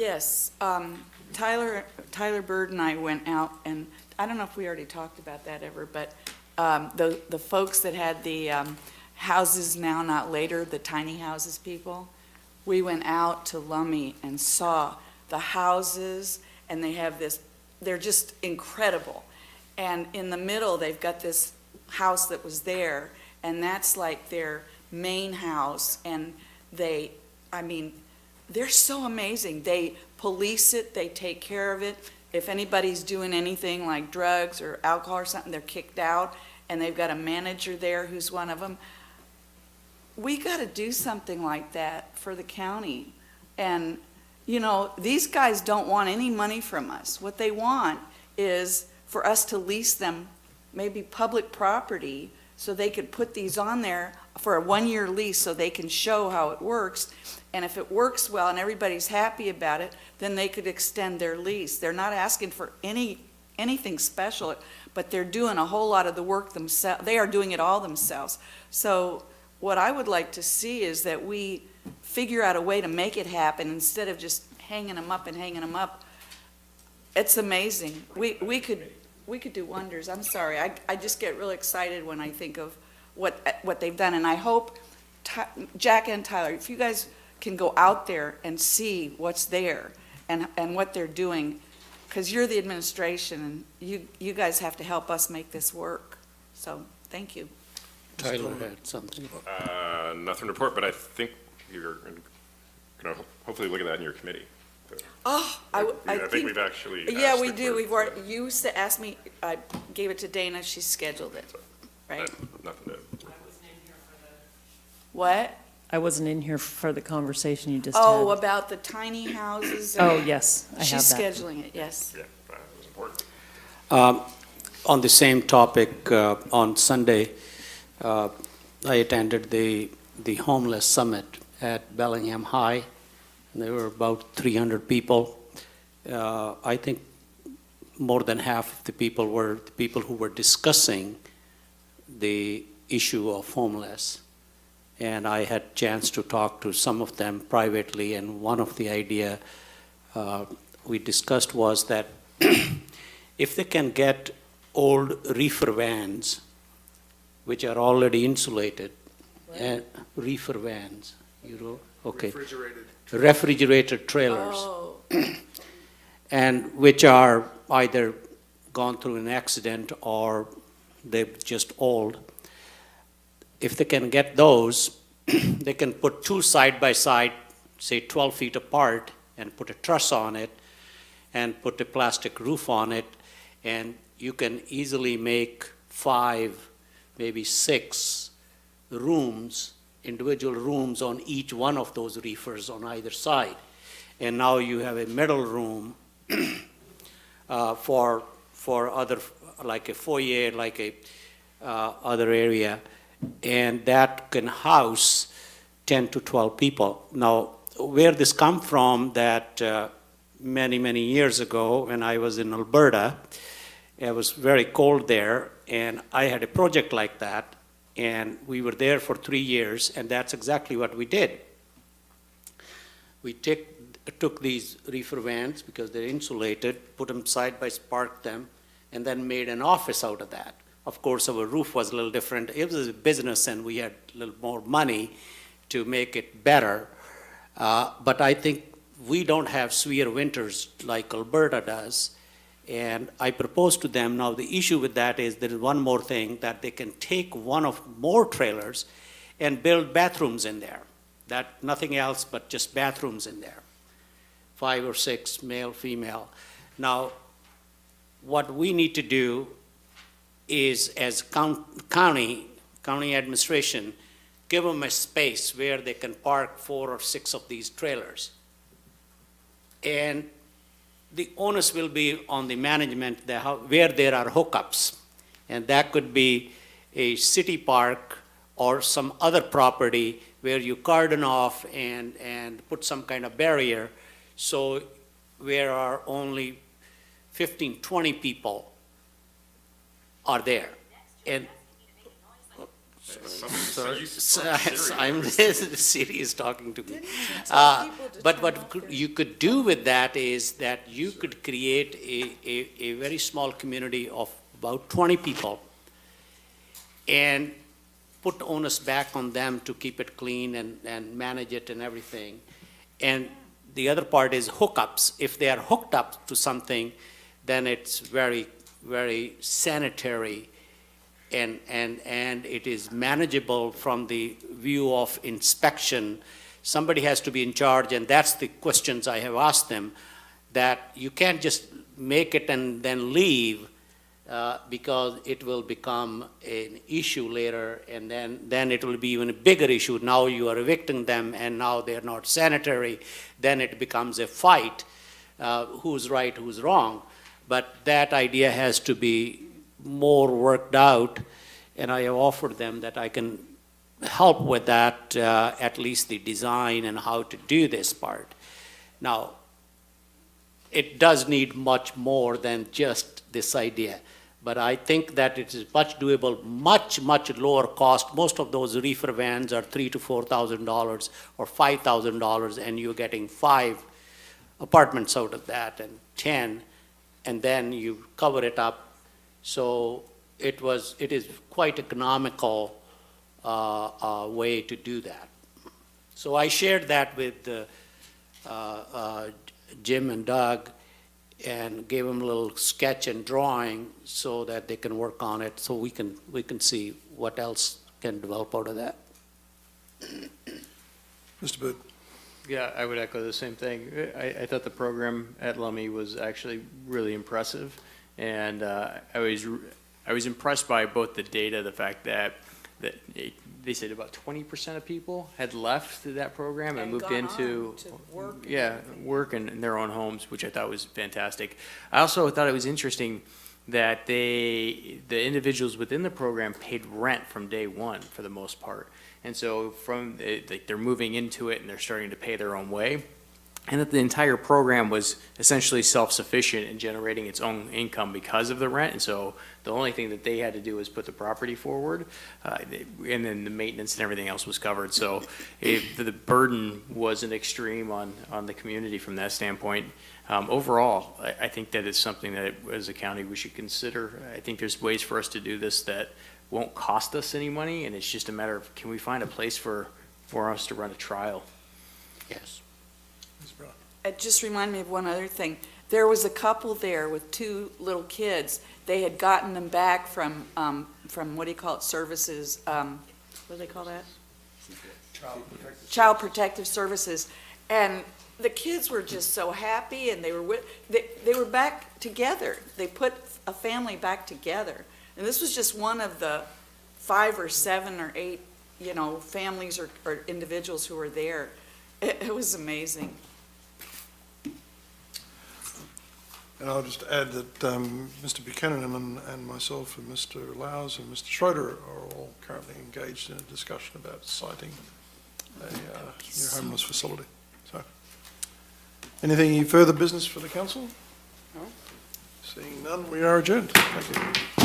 Yes, Tyler Byrd and I went out, and I don't know if we already talked about that ever, but the folks that had the houses now, not later, the tiny houses people, we went out to Lummi and saw the houses, and they have this, they're just incredible. And in the middle, they've got this house that was there, and that's like their main house, and they, I mean, they're so amazing. They police it, they take care of it. If anybody's doing anything like drugs or alcohol or something, they're kicked out, and they've got a manager there who's one of them. We got to do something like that for the county. And, you know, these guys don't want any money from us. What they want is for us to lease them maybe public property so they could put these on there for a one-year lease so they can show how it works. And if it works well and everybody's happy about it, then they could extend their lease. They're not asking for anything special, but they're doing a whole lot of the work themselves. They are doing it all themselves. So what I would like to see is that we figure out a way to make it happen instead of just hanging them up and hanging them up. It's amazing. We could do wonders. I'm sorry. I just get really excited when I think of what they've done. And I hope, Jack and Tyler, if you guys can go out there and see what's there and what they're doing, because you're the administration and you guys have to help us make this work. So thank you. Tyler had something. Nothing to report, but I think you're going to hopefully look at that in your committee. Oh, I think we've actually yeah, we do. We've already, you asked me, I gave it to Dana, she scheduled it, right? Nothing to. What? I wasn't in here for the conversation you just Oh, had. about the tiny houses? Oh, yes, I have that. She's scheduling it, yes. Yeah, that was important. On the same topic, on Sunday, I attended the homeless summit at Bellingham High. There were about 300 people. I think more than half of the people were the people who were discussing the issue of homeless. And I had a chance to talk to some of them privately, and one of the idea we discussed was that if they can get old reefer vans, which are already insulated, and reefer vans, you know, okay. Refrigerated trailers, Oh, and which are either gone through an accident or they're just old. If they can get those, they can put two side by side, say 12 feet apart, and put a truss on it and put a plastic roof on it, and you can easily make 5, maybe 6 rooms, individual rooms on each one of those reefers on either side. And now you have a middle room for other, like a foyer, like a other area, and that can house 10 to 12 people. Now, where this come from, that many years ago when I was in Alberta, it was very cold there, and I had a project like that, and we were there for 3 years, and that's exactly what we did. We took these reefer vans, because they're insulated, put them side by side, parked them, and then made an office out of that. Of course, our roof was a little different. It was a business, and we had a little more money to make it better. But I think we don't have severe winters like Alberta does. And I proposed to them, now the issue with that is there is one more thing, that they can take one of more trailers and build bathrooms in there. That nothing else but just bathrooms in there. 5 or 6, male, female. Now, what we need to do is, as county administration, give them a space where they can park 4 or 6 of these trailers. And the onus will be on the management where there are hookups. And that could be a city park or some other property where you cordon off and put some kind of barrier, so where are only 15, 20 people are there. And I'm the city is talking to me. But what you could do with that is that you could create a very small community of about 20 people and put onus back on them to keep it clean and manage it and everything. And the other part is hookups. If they are hooked up to something, then it's very, very sanitary and it is manageable from the view of inspection. Somebody has to be in charge, and that's the questions I have asked them, that you can't just make it and then leave, because it will become an issue later, and then it will be even a bigger issue. Now you are evicting them, and now they're not sanitary. Then it becomes a fight, who's right, who's wrong. But that idea has to be more worked out, and I have offered them that I can help with that, at least the design and how to do this part. Now, it does need much more than just this idea. But I think that it is much doable, much lower cost. Most of those reefer vans are $3,000 to $4,000 or $5,000, and you're getting 5 apartments out of that, and 10, and then you cover it up. So it is quite economical way to do that. So I shared that with Jim and Doug, and gave them a little sketch and drawing so that they can work on it, so we can see what else can develop out of that. Mr. Byrd. Yeah, I would echo the same thing. I thought the program at Lummi was actually really impressive, and I was impressed by both the data, the fact that they said about 20% of people had left that program and moved into work in their own homes, which I thought was fantastic. I also thought it was interesting that the individuals within the program paid rent from day one for the most part, and so they're moving into it and they're starting to pay their own way. And that the entire program was essentially self-sufficient in generating its own income because of the rent. And so the only thing that they had to do was put the property forward, and then the maintenance and everything else was covered. So the burden wasn't extreme on the community from that standpoint. Overall, I think that it's something that as a county we should consider. I think there's ways for us to do this that won't cost us any money, and it's just a matter of, can we find a place for us to run a trial? Yes. It just reminded me of one other thing. There was a couple there with 2 little kids. They had gotten them back from what do you call it, services, what do they call that? Child Protective Services. And the kids were just so happy, and they were back together. They put a family back together. And this was just one of the 5 or 7 or 8, families or individuals who were there. It was amazing. And I'll just add that Mr. Buchanan and myself and Mr. Lowes and Mr. Schroeder are all currently engaged in a discussion about siting a new homeless facility. So, anything further business for the council? No. Seeing none, we are adjourned. Thank you.